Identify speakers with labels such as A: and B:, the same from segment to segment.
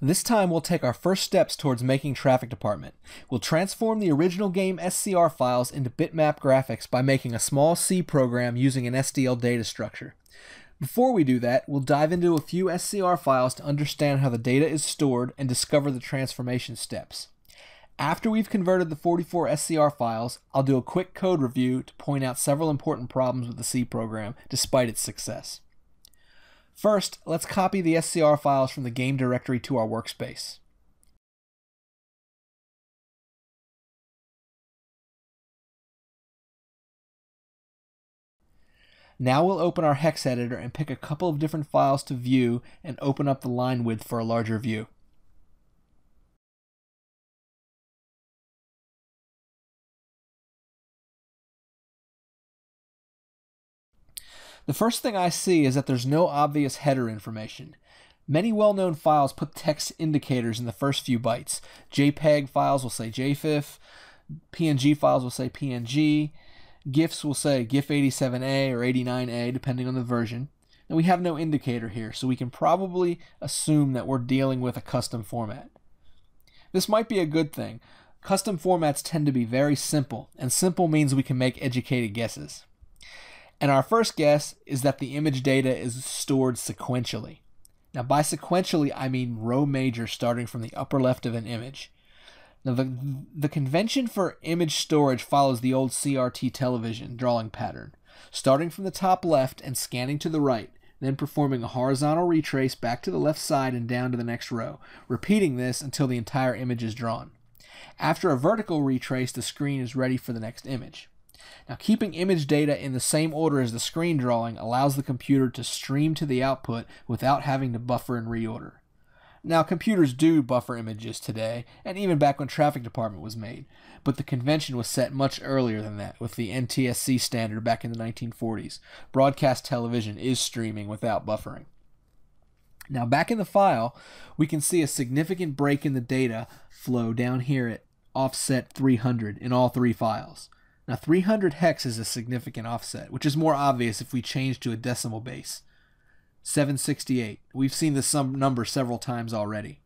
A: This time we'll take our first steps towards making Traffic Department. We'll transform the original game SCR files into bitmap graphics by making a small C program using an SDL data structure. Before we do that, we'll dive into a few SCR files to understand how the data is stored and discover the transformation steps. After we've converted the 44 SCR files, I'll do a quick code review to point out several important problems with the C program, despite its success. First, let's copy the SCR files from the game directory to our workspace. Now we'll open our hex editor and pick a couple of different files to view and open up the line width for a larger view. The first thing I see is that there's no obvious header information. Many well-known files put text indicators in the first few bytes. JPEG files will say JFIF, PNG files will say PNG, GIFs will say GIF87A or 89A depending on the version. And we have no indicator here, so we can probably assume that we're dealing with a custom format. This might be a good thing. Custom formats tend to be very simple, and simple means we can make educated guesses. And our first guess is that the image data is stored sequentially. Now by sequentially, I mean row major starting from the upper left of an image. Now the convention for image storage follows the old CRT television drawing pattern, starting from the top left and scanning to the right, then performing a horizontal retrace back to the left side and down to the next row, repeating this until the entire image is drawn. After a vertical retrace, the screen is ready for the next image. Now, keeping image data in the same order as the screen drawing allows the computer to stream to the output without having to buffer and reorder. Now, computers do buffer images today, and even back when Traffic Department was made, but the convention was set much earlier than that with the NTSC standard back in the 1940s. Broadcast television is streaming without buffering. Now, back in the file, we can see a significant break in the data flow down here at offset 300 in all three files. Now 300 hex is a significant offset, which is more obvious if we change to a decimal base. 768. We've seen this number several times already.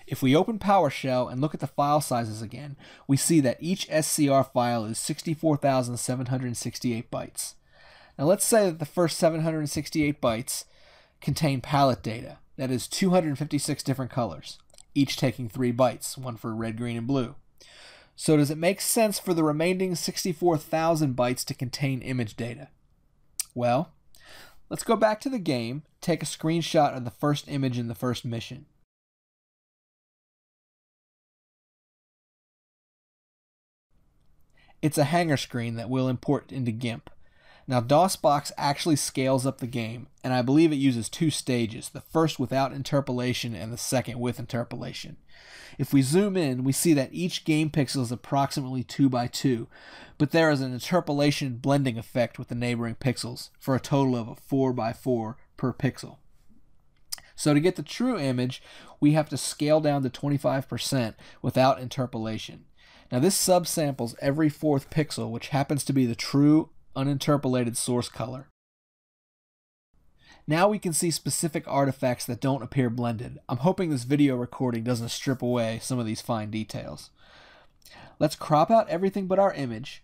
A: If we open PowerShell and look at the file sizes again, we see that each SCR file is 64,768 bytes. Now let's say that the first 768 bytes contain palette data, that is 256 different colors, each taking 3 bytes, one for red, green, and blue. So does it make sense for the remaining 64,000 bytes to contain image data? Well, let's go back to the game, take a screenshot of the first image in the first mission. It's a hangar screen that we'll import into GIMP. Now DOSBox actually scales up the game, and I believe it uses 2 stages, the first without interpolation and the second with interpolation. If we zoom in, we see that each game pixel is approximately 2 by 2, but there is an interpolation blending effect with the neighboring pixels for a total of a 4 by 4 per pixel. So to get the true image, we have to scale down to 25% without interpolation. Now this subsamples every 4th pixel, which happens to be the true uninterpolated source color. Now we can see specific artifacts that don't appear blended. I'm hoping this video recording doesn't strip away some of these fine details. Let's crop out everything but our image.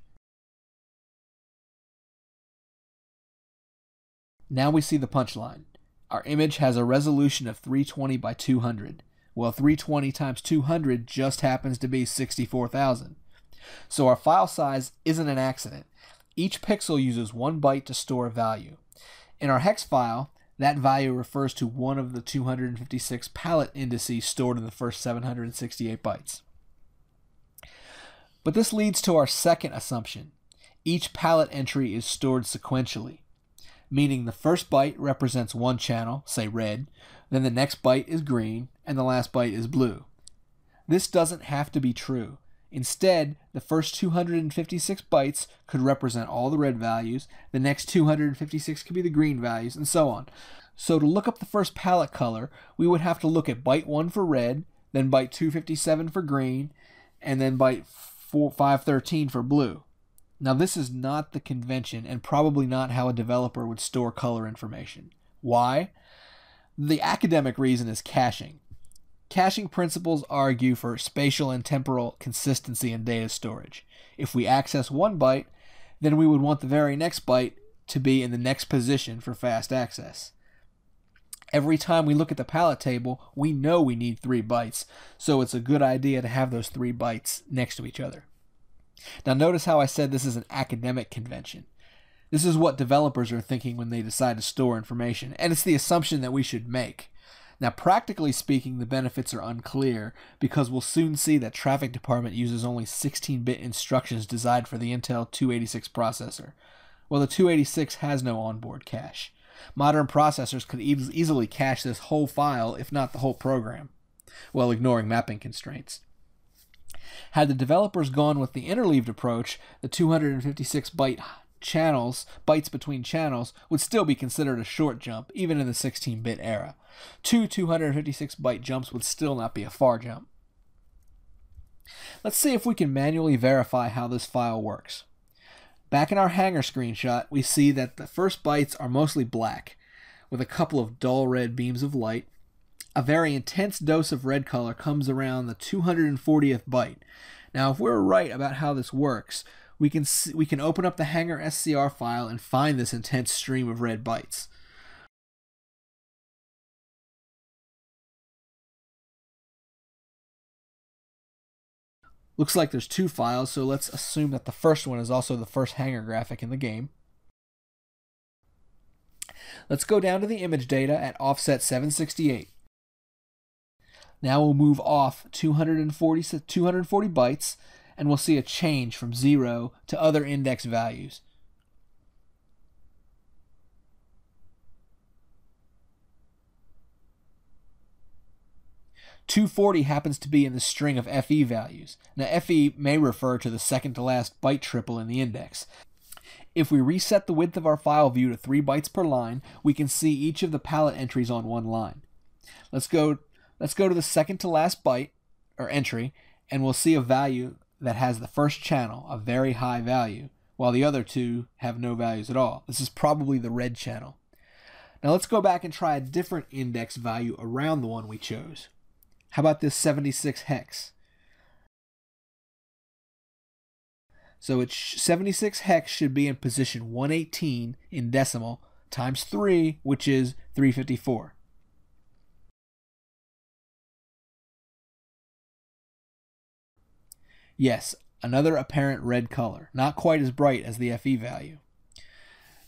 A: Now we see the punchline. Our image has a resolution of 320 by 200. Well, 320 times 200 just happens to be 64,000. So our file size isn't an accident. Each pixel uses 1 byte to store a value. In our hex file, that value refers to one of the 256 palette indices stored in the first 768 bytes. But this leads to our second assumption. Each palette entry is stored sequentially, meaning the first byte represents one channel, say red, then the next byte is green, and the last byte is blue. This doesn't have to be true. Instead, the first 256 bytes could represent all the red values, the next 256 could be the green values, and so on. So to look up the first palette color, we would have to look at byte 1 for red, then byte 257 for green, and then byte 513 for blue. Now this is not the convention and probably not how a developer would store color information. Why? The academic reason is caching. Caching principles argue for spatial and temporal consistency in data storage. If we access one byte, then we would want the very next byte to be in the next position for fast access. Every time we look at the palette table, we know we need 3 bytes, so it's a good idea to have those 3 bytes next to each other. Now notice how I said this is an academic convention. This is what developers are thinking when they decide to store information, and it's the assumption that we should make. Now, practically speaking, the benefits are unclear because we'll soon see that Traffic Department uses only 16-bit instructions designed for the Intel 286 processor. Well, the 286 has no onboard cache. Modern processors could easily cache this whole file, if not the whole program, while ignoring mapping constraints. Had the developers gone with the interleaved approach, the 256-byte bytes between channels would still be considered a short jump, even in the 16-bit era. 2 256-byte jumps would still not be a far jump. Let's see if we can manually verify how this file works. Back in our Hangar screenshot, we see that the first bytes are mostly black, with a couple of dull red beams of light. A very intense dose of red color comes around the 240th byte. Now, if we're right about how this works, we can open up the Hangar SCR file and find this intense stream of red bytes. Looks like there's 2 files, so let's assume that the first one is also the first Hangar graphic in the game. Let's go down to the image data at offset 768. Now we'll move off 240 bytes, and we'll see a change from 0 to other index values. .240 happens to be in the string of FE values. Now FE may refer to the second to last byte triple in the index. If we reset the width of our file view to 3 bytes per line, we can see each of the palette entries on one line. Let's go to the second to last byte, or entry, and we'll see a value that has the first channel, a very high value, while the other 2 have no values at all. This is probably the red channel. Now let's go back and try a different index value around the one we chose. How about this 76 hex? So it's 76 hex should be in position 118 in decimal times 3, which is 354. Yes, another apparent red color, not quite as bright as the FE value.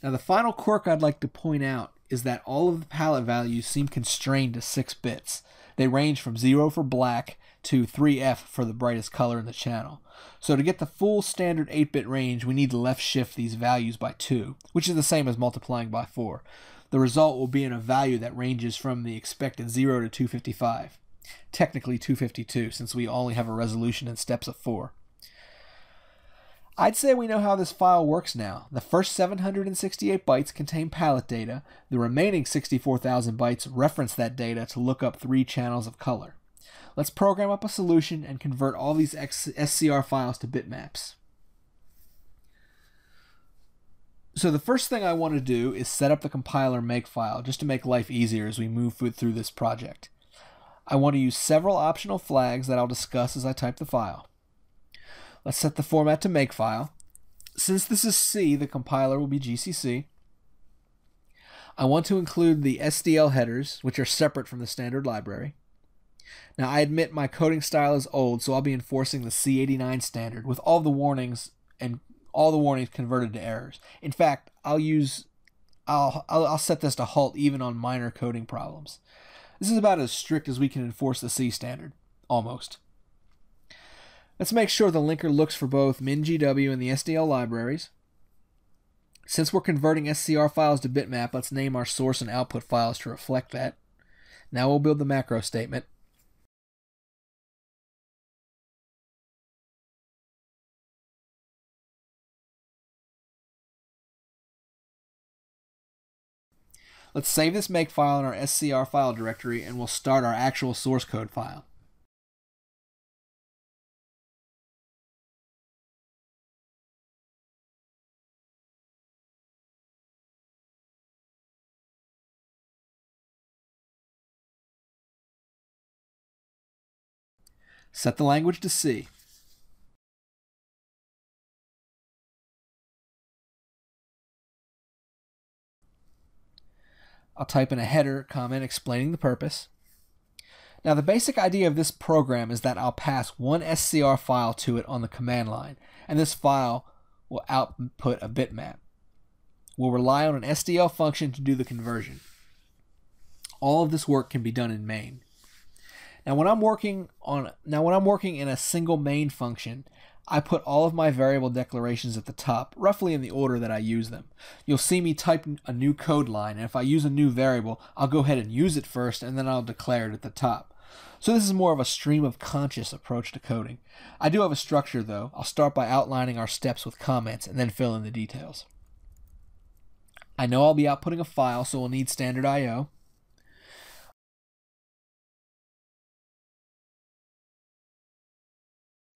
A: Now the final quirk I'd like to point out is that all of the palette values seem constrained to 6 bits. They range from 0 for black to 3F for the brightest color in the channel. So to get the full standard 8-bit range, we need to left shift these values by 2, which is the same as multiplying by 4. The result will be in a value that ranges from the expected 0 to 255. Technically 252, since we only have a resolution in steps of 4. I'd say we know how this file works now. The first 768 bytes contain palette data. The remaining 64,000 bytes reference that data to look up 3 channels of color. Let's program up a solution and convert all these SCR files to bitmaps. So the first thing I want to do is set up the compiler makefile just to make life easier as we move through this project. I want to use several optional flags that I'll discuss as I type the file. Let's set the format to makefile. Since this is C, the compiler will be GCC. I want to include the SDL headers, which are separate from the standard library. Now I admit my coding style is old, so I'll be enforcing the C89 standard with all the warnings converted to errors. In fact, I'll set this to halt even on minor coding problems. This is about as strict as we can enforce the C standard, almost. Let's make sure the linker looks for both MinGW and the SDL libraries. Since we're converting SCR files to bitmap, let's name our source and output files to reflect that. Now we'll build the macro statement. Let's save this makefile in our SCR file directory and we'll start our actual source code file. Set the language to C. I'll type in a header comment explaining the purpose. Now the basic idea of this program is that I'll pass one SCR file to it on the command line, and this file will output a bitmap. We'll rely on an SDL function to do the conversion. All of this work can be done in main. Now when I'm working in a single main function, I put all of my variable declarations at the top, roughly in the order that I use them. You'll see me type a new code line, and if I use a new variable, I'll go ahead and use it first, and then I'll declare it at the top. So this is more of a stream of conscious approach to coding. I do have a structure though. I'll start by outlining our steps with comments and then fill in the details. I know I'll be outputting a file, so we'll need standard I/O.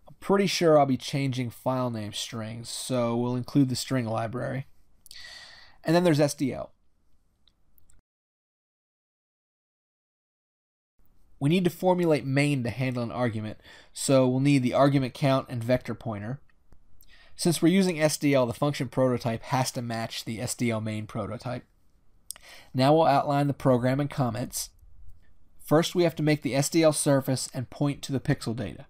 A: I'm pretty sure I'll be changing file name strings, so we'll include the string library. And then there's SDL. We need to formulate main to handle an argument, so we'll need the argument count and vector pointer. Since we're using SDL, the function prototype has to match the SDL main prototype. Now we'll outline the program in comments. First, we have to make the SDL surface and point to the pixel data.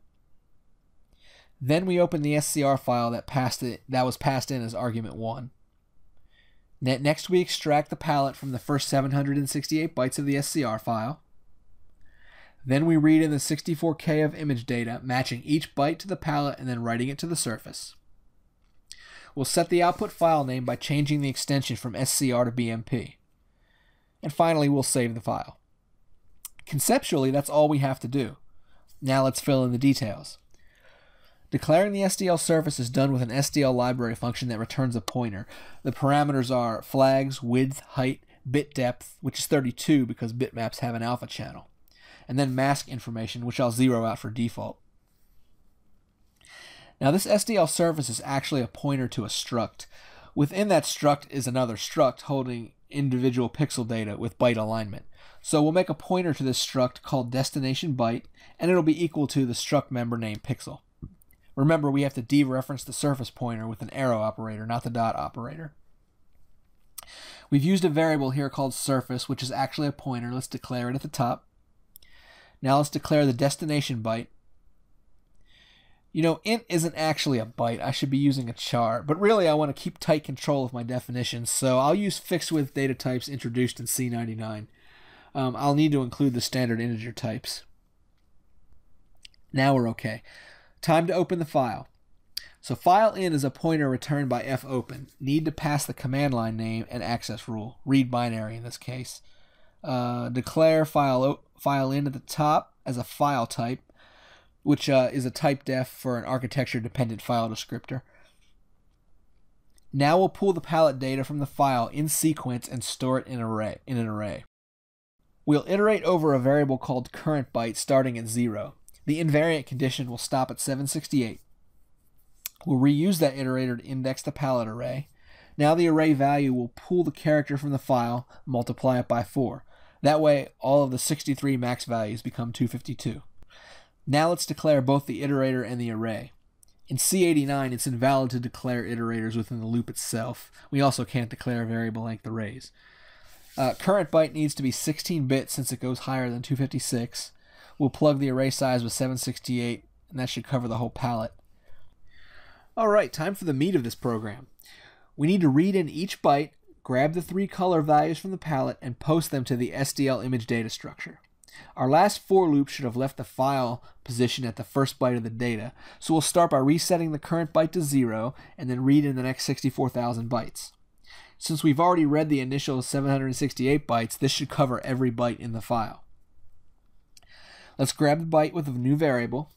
A: Then we open the SCR file that was passed in as argument 1. Next, we extract the palette from the first 768 bytes of the SCR file. Then we read in the 64K of image data, matching each byte to the palette and then writing it to the surface. We'll set the output file name by changing the extension from SCR to BMP. And finally, we'll save the file. Conceptually, that's all we have to do. Now let's fill in the details. Declaring the SDL surface is done with an SDL library function that returns a pointer. The parameters are flags, width, height, bit depth, which is 32 because bitmaps have an alpha channel, and then mask information, which I'll zero out for default. Now this SDL surface is actually a pointer to a struct. Within that struct is another struct holding individual pixel data with byte alignment. So we'll make a pointer to this struct called destination byte, and it'll be equal to the struct member named pixel. Remember, we have to dereference the surface pointer with an arrow operator, not the dot operator. We've used a variable here called surface, which is actually a pointer. Let's declare it at the top. Now let's declare the destination byte. You know, int isn't actually a byte. I should be using a char, but really I want to keep tight control of my definitions, so I'll use fixed width data types introduced in C99. I'll need to include the standard integer types. Now we're okay. Time to open the file. So file in is a pointer returned by fopen. Need to pass the command line name and access rule, read binary in this case. Declare file in at the top as a file type, which is a type def for an architecture-dependent file descriptor. Now we'll pull the palette data from the file in sequence and store it in an array. We'll iterate over a variable called current byte starting at 0. The invariant condition will stop at 768. We'll reuse that iterator to index the palette array. Now the array value will pull the character from the file, multiply it by 4. That way, all of the 63 max values become 252. Now let's declare both the iterator and the array. In C89, it's invalid to declare iterators within the loop itself. We also can't declare variable length arrays. Current byte needs to be 16-bit since it goes higher than 256. We'll plug the array size with 768, and that should cover the whole palette. Alright, time for the meat of this program. We need to read in each byte, grab the 3 color values from the palette, and post them to the SDL image data structure. Our last for loop should have left the file position at the first byte of the data, so we'll start by resetting the current byte to 0, and then read in the next 64,000 bytes. Since we've already read the initial 768 bytes, this should cover every byte in the file. Let's grab the byte with a new variable.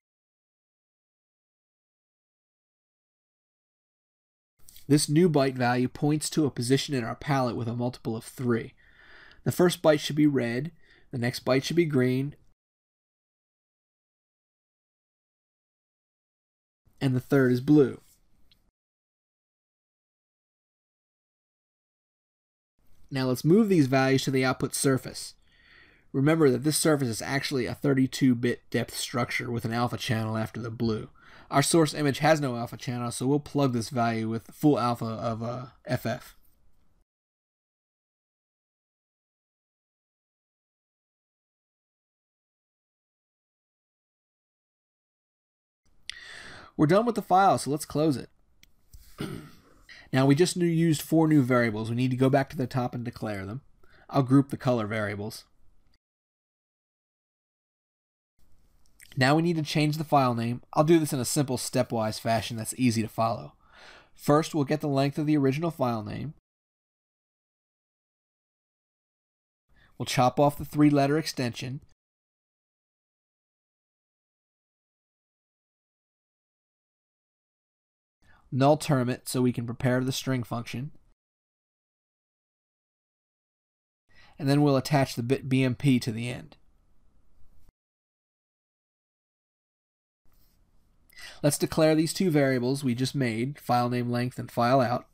A: This new byte value points to a position in our palette with a multiple of 3. The first byte should be red, the next byte should be green, and the third is blue. Now let's move these values to the output surface. Remember that this surface is actually a 32-bit depth structure with an alpha channel after the blue. Our source image has no alpha channel, so we'll plug this value with full alpha of FF. We're done with the file, so let's close it. Now we just used 4 new variables. We need to go back to the top and declare them. I'll group the color variables. Now we need to change the file name. I'll do this in a simple stepwise fashion that's easy to follow. First, we'll get the length of the original file name. We'll chop off the 3-letter extension. Null term it so we can prepare the string function. And then we'll attach the bit BMP to the end. Let's declare these 2 variables we just made, file name length and file out.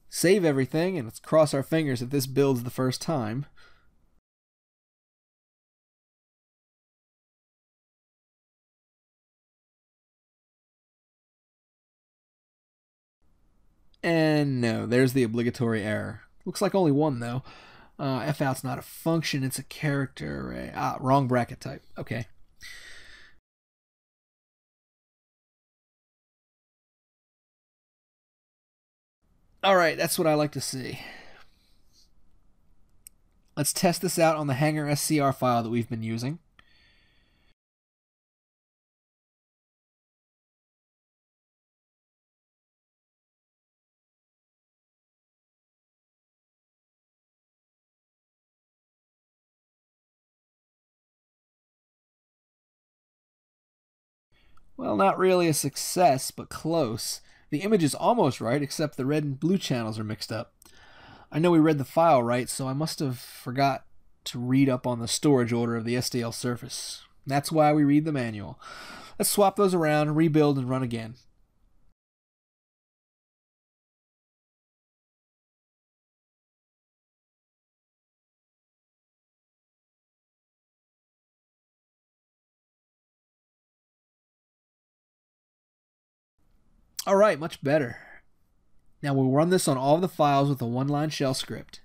A: Save everything, and let's cross our fingers that this builds the first time. And no, there's the obligatory error. Looks like only one though. Fout's not a function, it's a character array. Wrong bracket type. Okay. Alright, that's what I like to see. Let's test this out on the Hanger SCR file that we've been using. Well, not really a success, but close. The image is almost right, except the red and blue channels are mixed up. I know we read the file right, so I must have forgot to read up on the storage order of the SDL surface. That's why we read the manual. Let's swap those around, rebuild, and run again. Alright, much better. Now we'll run this on all of the files with a 1-line shell script.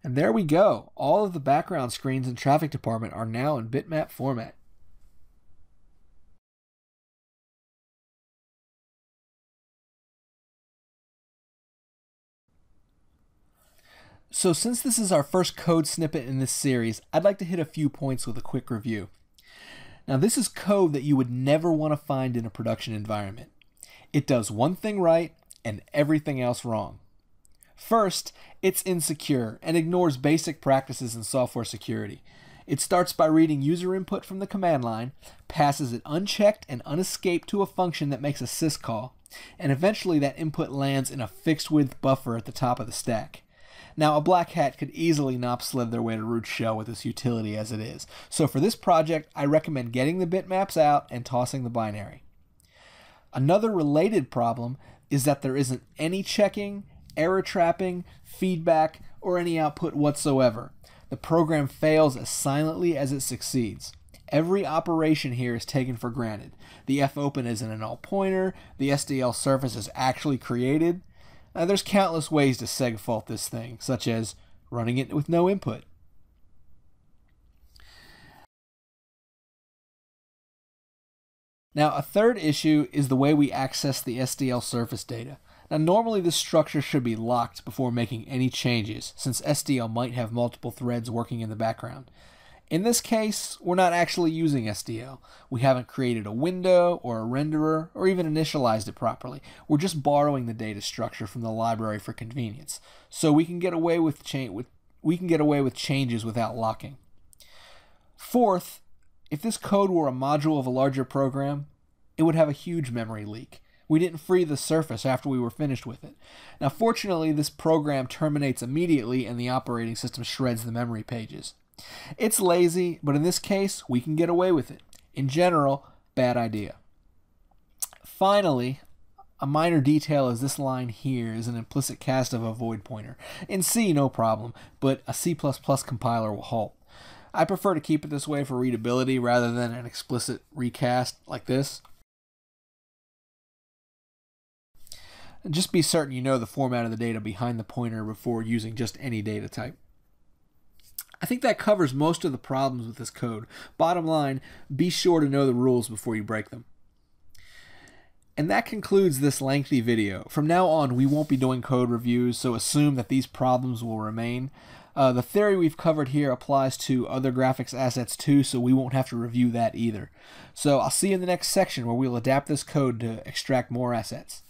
A: And there we go. All of the background screens in Traffic Department are now in bitmap format. So since this is our first code snippet in this series, I'd like to hit a few points with a quick review. Now this is code that you would never want to find in a production environment. It does one thing right and everything else wrong. First, it's insecure and ignores basic practices in software security. It starts by reading user input from the command line, passes it unchecked and unescaped to a function that makes a syscall, and eventually that input lands in a fixed width buffer at the top of the stack. Now, a black hat could easily knob-sled their way to root shell with this utility as it is, so for this project, I recommend getting the bitmaps out and tossing the binary. Another related problem is that there isn't any checking, error trapping, feedback, or any output whatsoever. The program fails as silently as it succeeds. Every operation here is taken for granted. The fopen isn't a null pointer, the SDL surface is actually created. There's countless ways to segfault this thing, such as running it with no input. Now, a third issue is the way we access the SDL surface data. Now, normally this structure should be locked before making any changes, since SDL might have multiple threads working in the background. In this case, we're not actually using SDL. We haven't created a window or a renderer or even initialized it properly. We're just borrowing the data structure from the library for convenience, so we can get away with changes without locking. Fourth, If this code were a module of a larger program, it would have a huge memory leak. We didn't free the surface after we were finished with it. Now, fortunately, this program terminates immediately and the operating system shreds the memory pages. It's lazy, but in this case, we can get away with it. In general, bad idea. Finally, a minor detail is this line here is an implicit cast of a void pointer. In C, no problem, but a C++ compiler will halt. I prefer to keep it this way for readability rather than an explicit recast like this. And just be certain you know the format of the data behind the pointer before using just any data type. I think that covers most of the problems with this code. Bottom line, be sure to know the rules before you break them. And that concludes this lengthy video. From now on, we won't be doing code reviews, so assume that these problems will remain. The theory we've covered here applies to other graphics assets too, so we won't have to review that either. So I'll see you in the next section where we'll adapt this code to extract more assets.